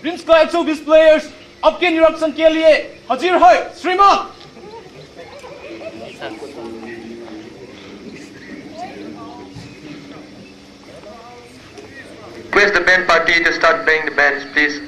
RIMS का 120 players अब के निरीक्षण के लिए हाजिर है श्रीमान। Request the band party to start playing the bands, please.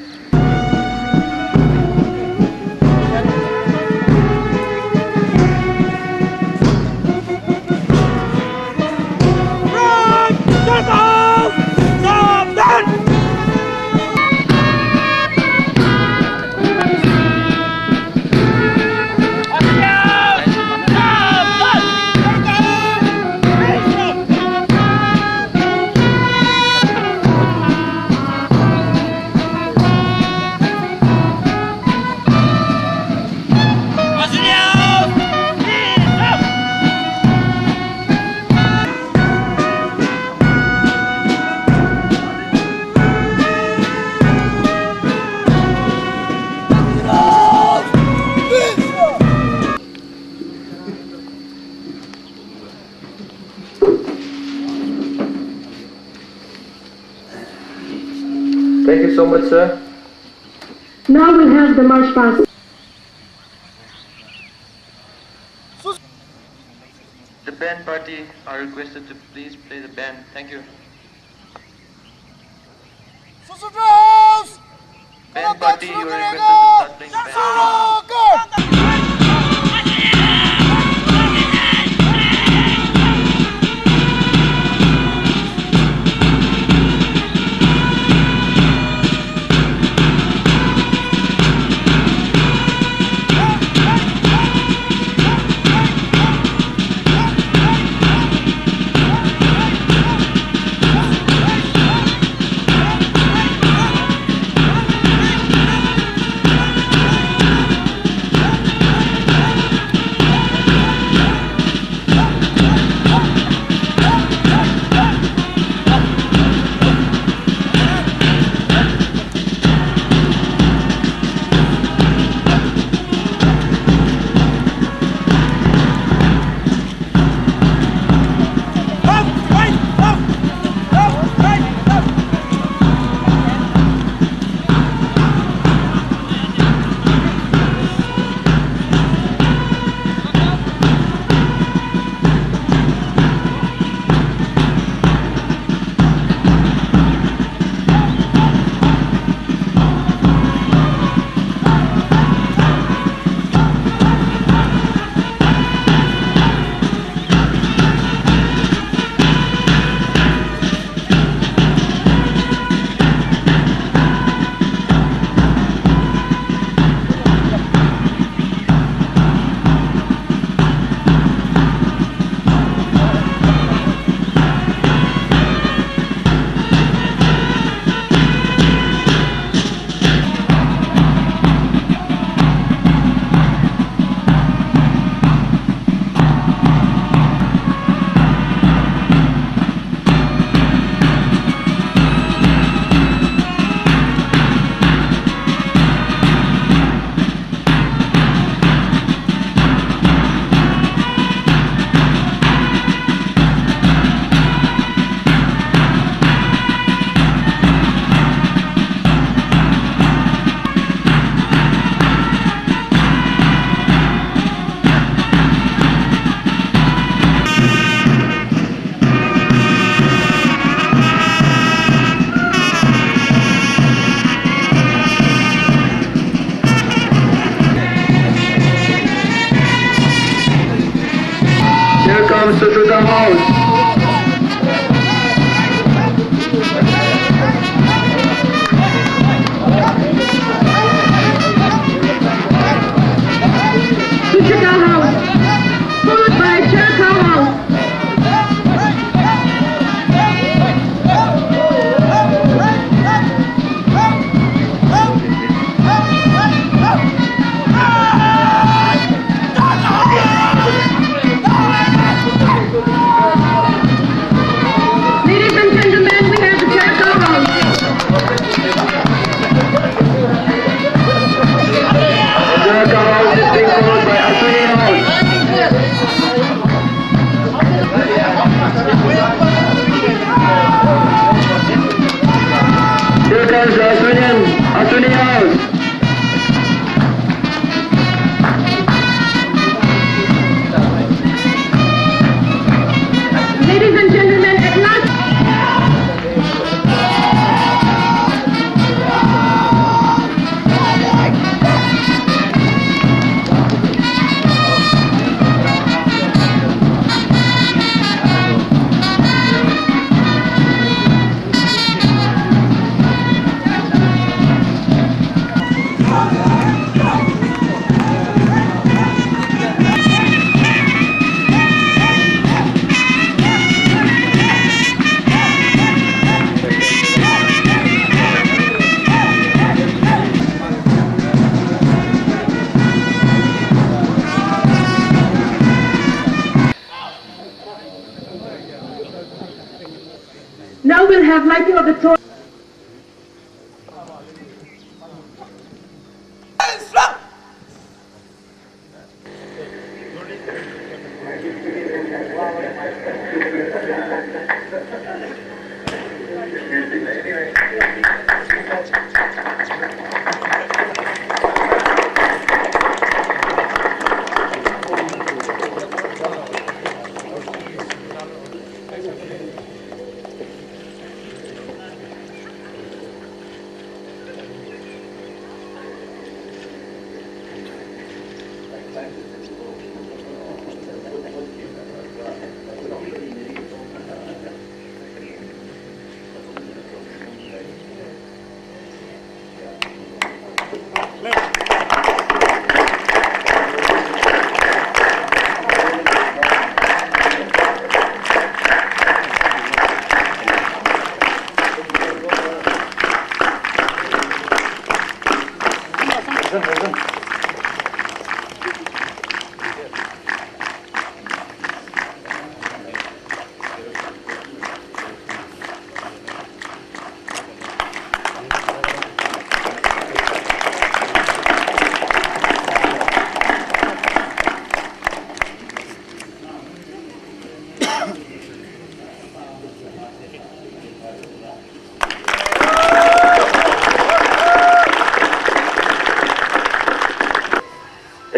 Thank you so much, sir. Now we'll have the march past. The band party are requested to please play the band. Thank you. Band party, you are requested to start playing the band. comes to the house. Followed by Church House. Now we'll have lighting of the torch.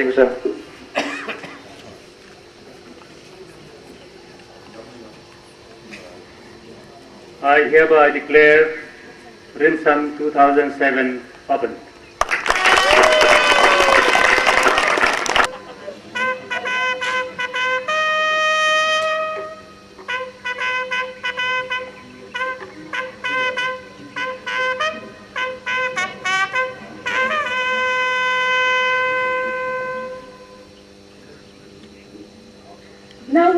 Thank you, sir. I hereby declare RIMSAM 2007 open. Now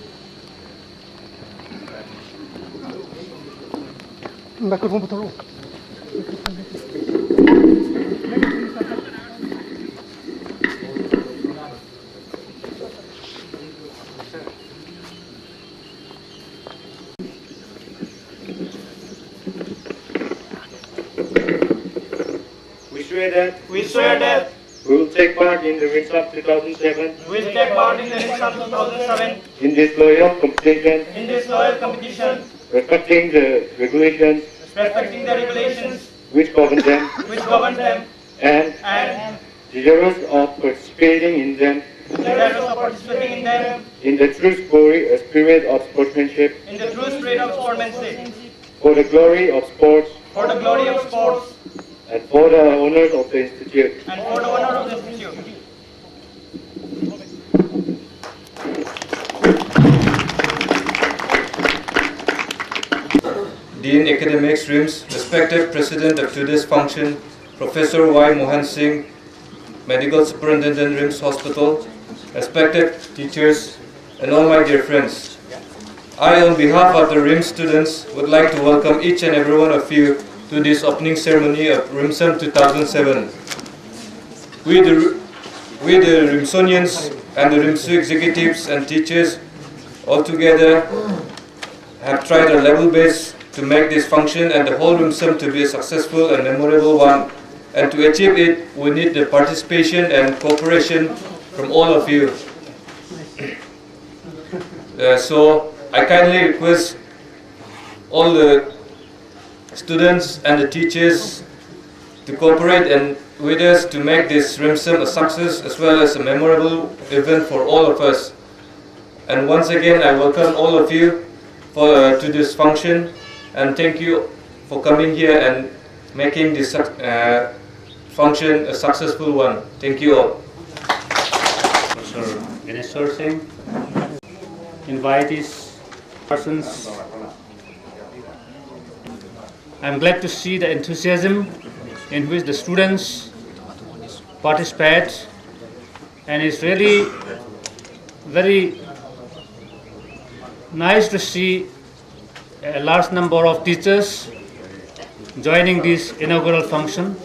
We swear that We will take part in the RIMSAM 2007 we will take part in the RIMSAM 2007 in this loyal competition, in this loyal competition, respecting the regulations respecting the regulations which govern them, and and desirous of participating in them desirous of participating in them in the true spirit of sportsmanship, in the true spirit of sportsmanship, for the glory of sports, for the glory of sports, and for the honors of the Institute. and for the honor of the institute. Dean Academics RIMS, respected President of today's function, Professor Y. Mohan Singh, Medical Superintendent RIMS Hospital, respected teachers, and all my dear friends. I, on behalf of the RIMS students, would like to welcome each and every one of you to this opening ceremony of RIMSAM 2007. We the RIMSonians and the RIMSU executives and teachers all together have tried a level base to make this function and the whole RIMSAM to be a successful and memorable one. And to achieve it, we need the participation and cooperation from all of you. So I kindly request all the students and the teachers to cooperate and with us to make this RIMSAM a success as well as a memorable event for all of us. And once again, I welcome all of you to this function, and thank you for coming here and making this function a successful one. Thank you all. Professor Ganesh Singh, invite these persons. I'm glad to see the enthusiasm in which the students participate, and it's really very nice to see a large number of teachers joining this inaugural function.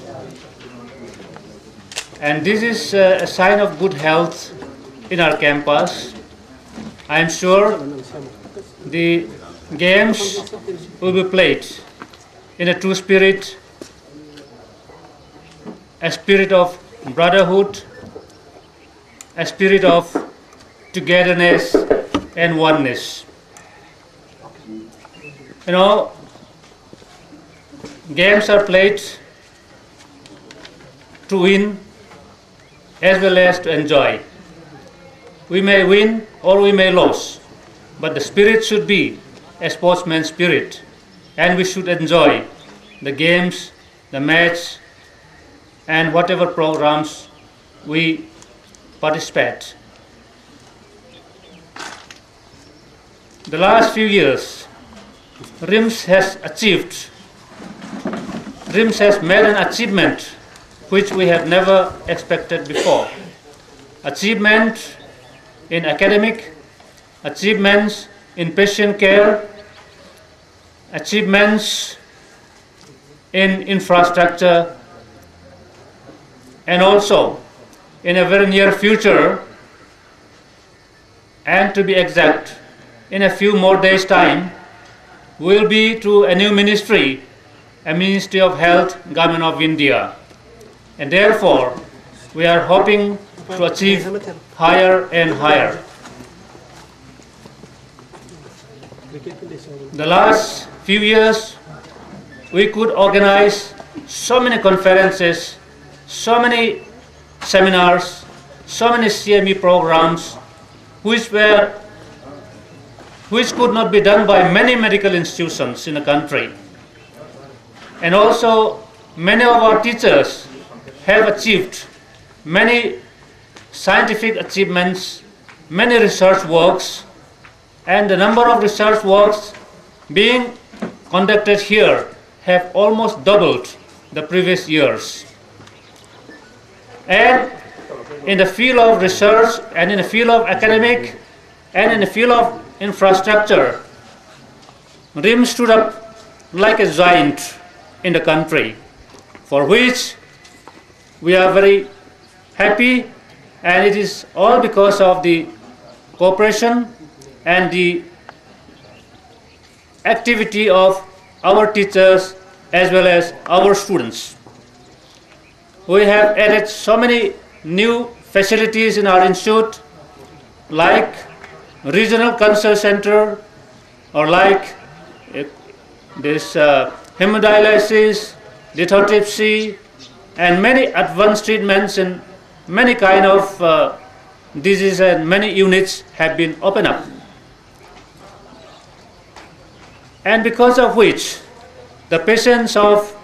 And this is a sign of good health in our campus. I am sure the games will be played in a true spirit, a spirit of brotherhood, a spirit of togetherness and oneness. You know, games are played to win as well as to enjoy. We may win or we may lose, but the spirit should be a sportsman's spirit, and we should enjoy the games, the match, and whatever programs we participate. The last few years, RIMS has made an achievement which we have never expected before. Achievement in academic, achievements in patient care, achievements in infrastructure, and also in a very near future, and to be exact, in a few more days' time, will be to a new ministry, a Ministry of Health, Government of India. And therefore, we are hoping to achieve higher and higher. The last few years, we could organize so many conferences, so many seminars, so many CME programs, which could not be done by many medical institutions in the country. And also, many of our teachers have achieved many scientific achievements, many research works, and the number of research works being conducted here have almost doubled the previous years. And in the field of research, and in the field of academic, and in the field of infrastructure, RIMS stood up like a giant in the country, for which we are very happy, and it is all because of the cooperation and the activity of our teachers as well as our students. We have added so many new facilities in our institute, like regional cancer center, or like this hemodialysis, lithotripsy, and many advanced treatments in many kind of diseases, and many units have been opened up. And because of which, the patients of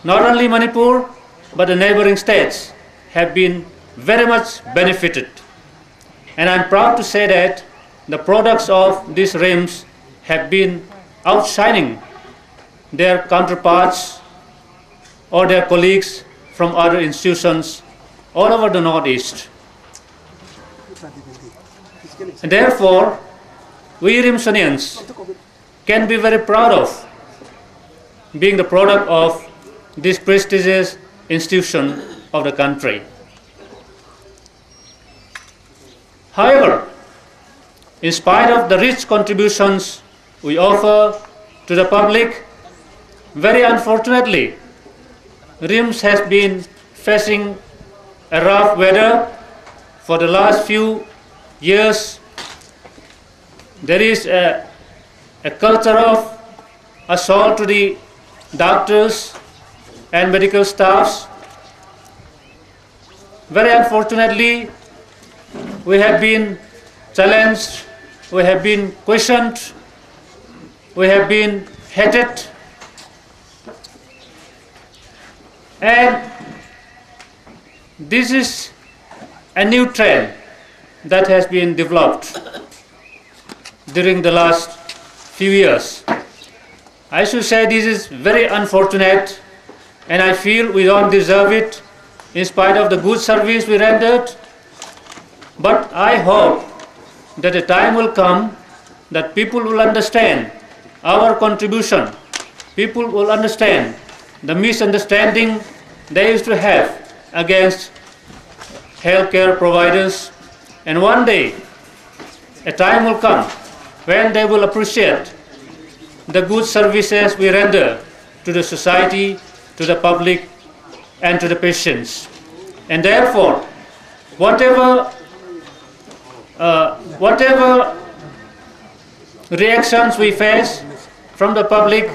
not only Manipur, but the neighboring states have been very much benefited. And I'm proud to say that the products of these RIMS have been outshining their counterparts or their colleagues from other institutions all over the Northeast. And therefore, we RIMSonians can be very proud of being the product of this prestigious institution of the country. However, in spite of the rich contributions we offer to the public, very unfortunately, RIMS has been facing a rough weather for the last few years. There is a culture of assault to the doctors and medical staffs. Very unfortunately, we have been challenged, we have been questioned, we have been hated, and this is a new trend that has been developed during the last few years. I should say this is very unfortunate, and I feel we don't deserve it in spite of the good service we rendered. But I hope that a time will come that people will understand our contribution. People will understand the misunderstanding they used to have against healthcare providers. And one day, a time will come when they will appreciate the good services we render to the society, to the public, and to the patients. And therefore, whatever reactions we face from the public,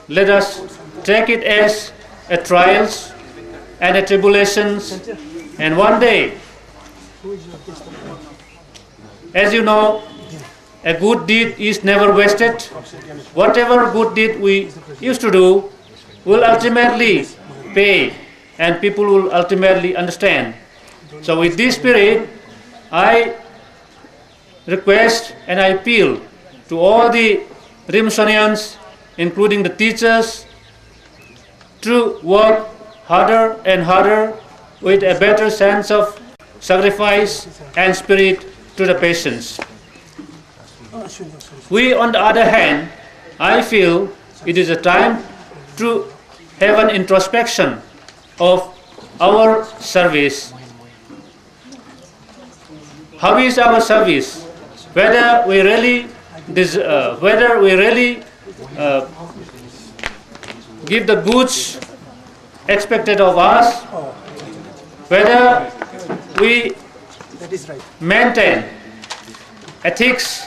let us take it as a trials and a tribulations, and one day, as you know, a good deed is never wasted. Whatever good deed we used to do will ultimately pay, and people will ultimately understand. So with this spirit, I request and I appeal to all the RIMSonians, including the teachers, to work harder and harder with a better sense of sacrifice and spirit to the patients. We, on the other hand, I feel it is a time to have an introspection of our service. How is our service? Whether we really give the goods expected of us, whether we maintain ethics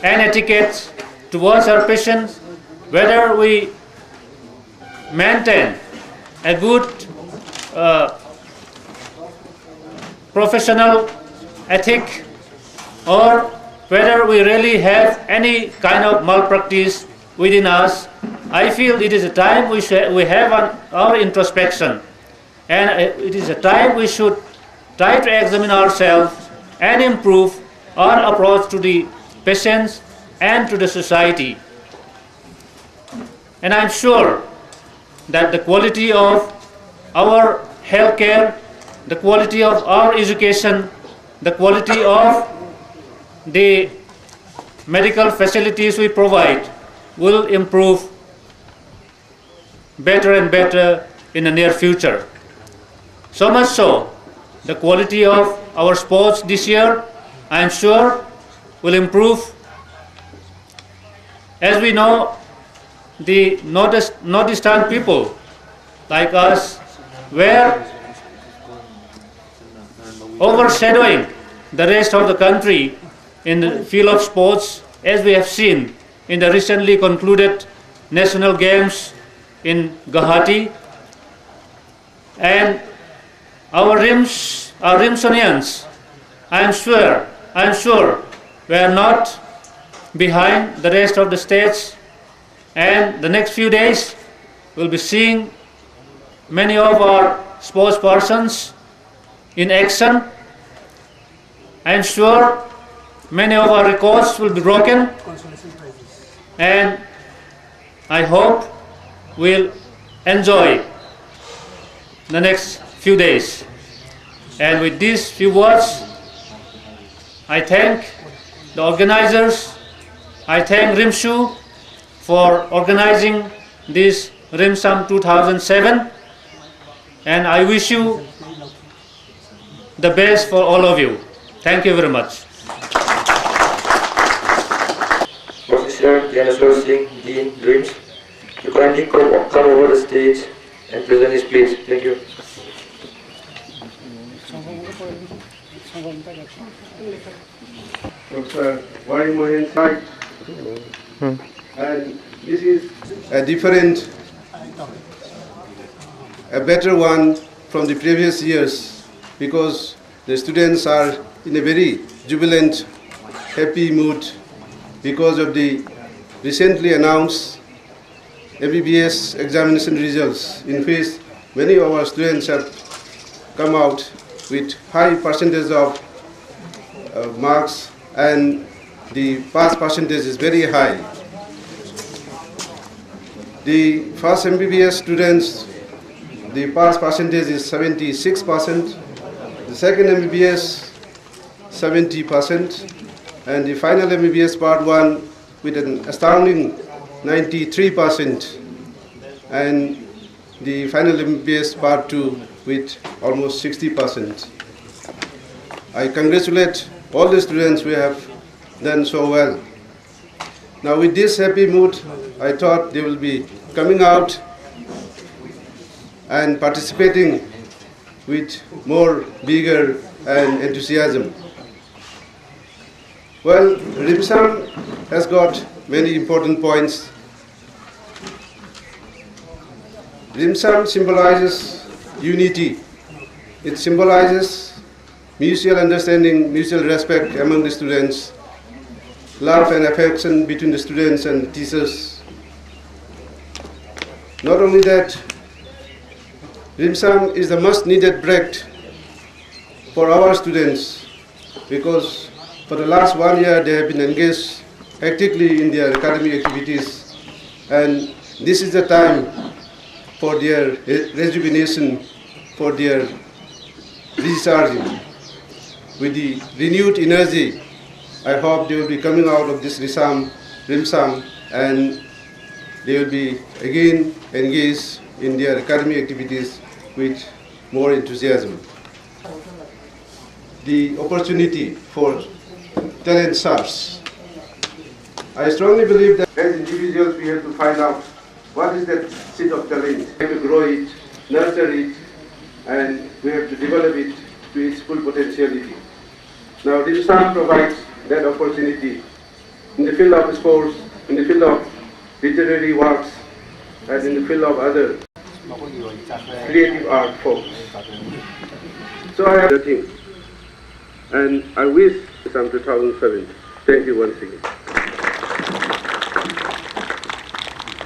and etiquette towards our patients, whether we maintain a good professional ethic, or whether we really have any kind of malpractice within us. I feel it is a time we have our introspection, and it is a time we should try to examine ourselves and improve our approach to the patients and to the society. And I'm sure that the quality of our healthcare, the quality of our education, the quality of the medical facilities we provide will improve better and better in the near future. So much so, the quality of our sports this year, I am sure, will improve. As we know, the Northeastern people like us were overshadowing the rest of the country in the field of sports, as we have seen in the recently concluded national games in Guwahati. And our RIMSonians, I am sure, were not behind the rest of the states, and the next few days we'll be seeing many of our sports persons in action. I am sure many of our records will be broken, and I hope we'll enjoy the next few days. And with these few words, I thank the organizers, I thank RIMSU for organizing this RIMSAM 2007, and I wish you the best for all of you. Thank you very much. Professor Janaswar Singh, Dean, RIMS, to kindly come over the stage and present his speech. Thank you. Dr. Y. Mohan Singh, and this is a different, a better one from the previous years, because the students are in a very jubilant, happy mood because of the recently announced MBBS examination results, in which many of our students have come out with high percentage of marks, and the pass percentage is very high. The first MBBS students, the pass percentage is 76%, the second MBBS 70%, and the final MBBS Part 1 with an astounding 93%, and the final MBBS Part 2 with almost 60%. I congratulate all the students who have done so well. Now with this happy mood, I thought they will be coming out and participating with more vigor and enthusiasm. Well, RIMSAM has got many important points. RIMSAM symbolizes unity. It symbolizes mutual understanding, mutual respect among the students, love and affection between the students and the teachers. Not only that, RIMSAM is the most needed break for our students, because for the last 1 year they have been engaged hectically in their academic activities, and this is the time for their rejuvenation, for their recharging. With the renewed energy, I hope they will be coming out of this RIMSAM and they will be again engaged in their academic activities with more enthusiasm. The opportunity for talent search. I strongly believe that as individuals we have to find out what is that seed of talent. We have to grow it, nurture it, and we have to develop it to its full potentiality. Now RIMSAM provides that opportunity in the field of sports, in the field of literary works, and in the field of other creative art forms. So I have the team, and I wish some 2007. Thank you once again.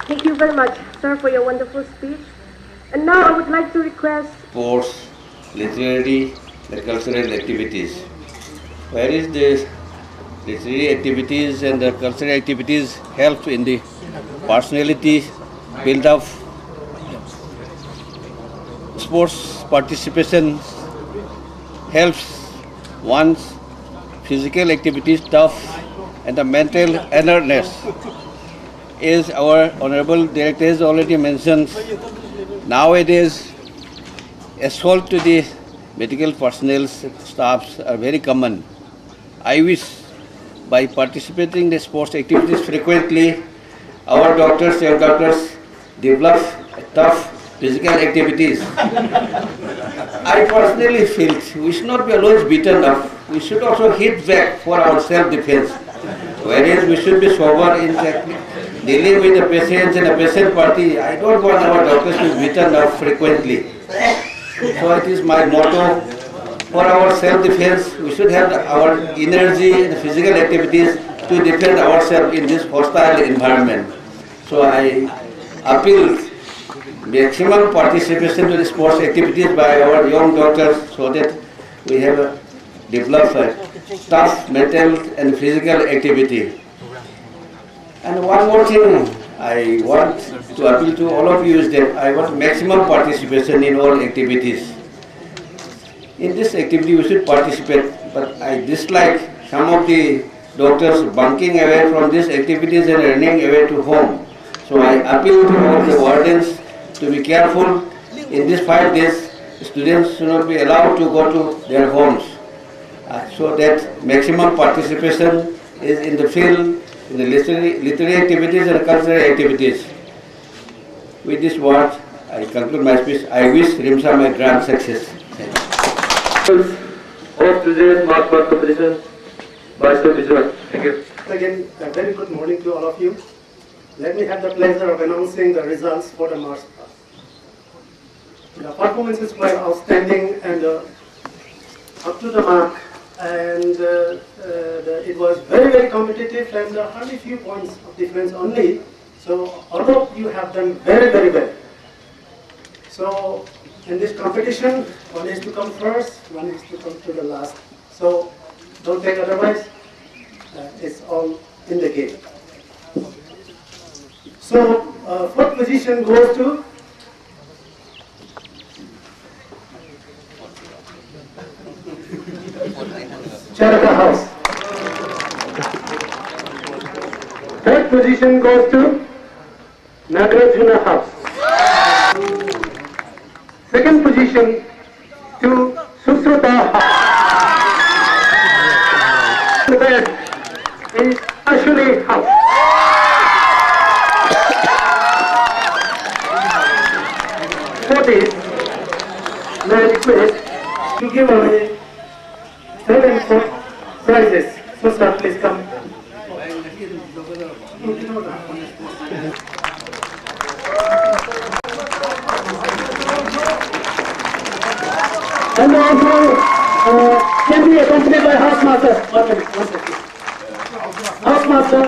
Thank you very much, sir, for your wonderful speech. And now I would like to request sports, literary, and cultural activities. Where is this literary activities and the cultural activities help in the personality build up? Sports participation helps one's physical activities tough and the mental alertness. As our Honorable Director has already mentioned, nowadays assault to the medical personnel staffs are very common. I wish by participating in the sports activities frequently, our doctors and doctors develop tough physical activities. I personally feel we should not be always beaten up. We should also hit back for our self-defense. Whereas we should be sober in dealing with the patients and the patient party. I don't want our doctors to be beaten up frequently. So it is my motto, for our self-defense, we should have our energy and physical activities to defend ourselves in this hostile environment. So I appeal maximum participation to the sports activities by our young doctors so that we have developed a tough mental and physical activity. And one more thing I want to appeal to all of you is that I want maximum participation in all activities. In this activity we should participate, but I dislike some of the doctors bunking away from these activities and running away to home. So I appeal to all the wardens to be careful. In these 5 days, students should not be allowed to go to their homes. So that maximum participation is in the field, in the literary activities and cultural activities. With this word, I conclude my speech. I wish RIMSAM a grand success. Of today's march past competition by Sir Visual. Thank you. Again, a very good morning to all of you. Let me have the pleasure of announcing the results for the march past. The performances were outstanding and up to the mark, and it was very, very competitive and only few points of difference only. So all of you have done very, very well. So in this competition, one is to come first, one is to come to the last. So don't think otherwise, it's all in the game. So fourth position goes to Charaka House. Third position goes to Nagarjuna House. Second position to Susruta House. The best is Actually, for this, may I request to give away 7 prizes. So sir, please come. And also can be accompanied by housemaster. One minute, one second. Housemaster,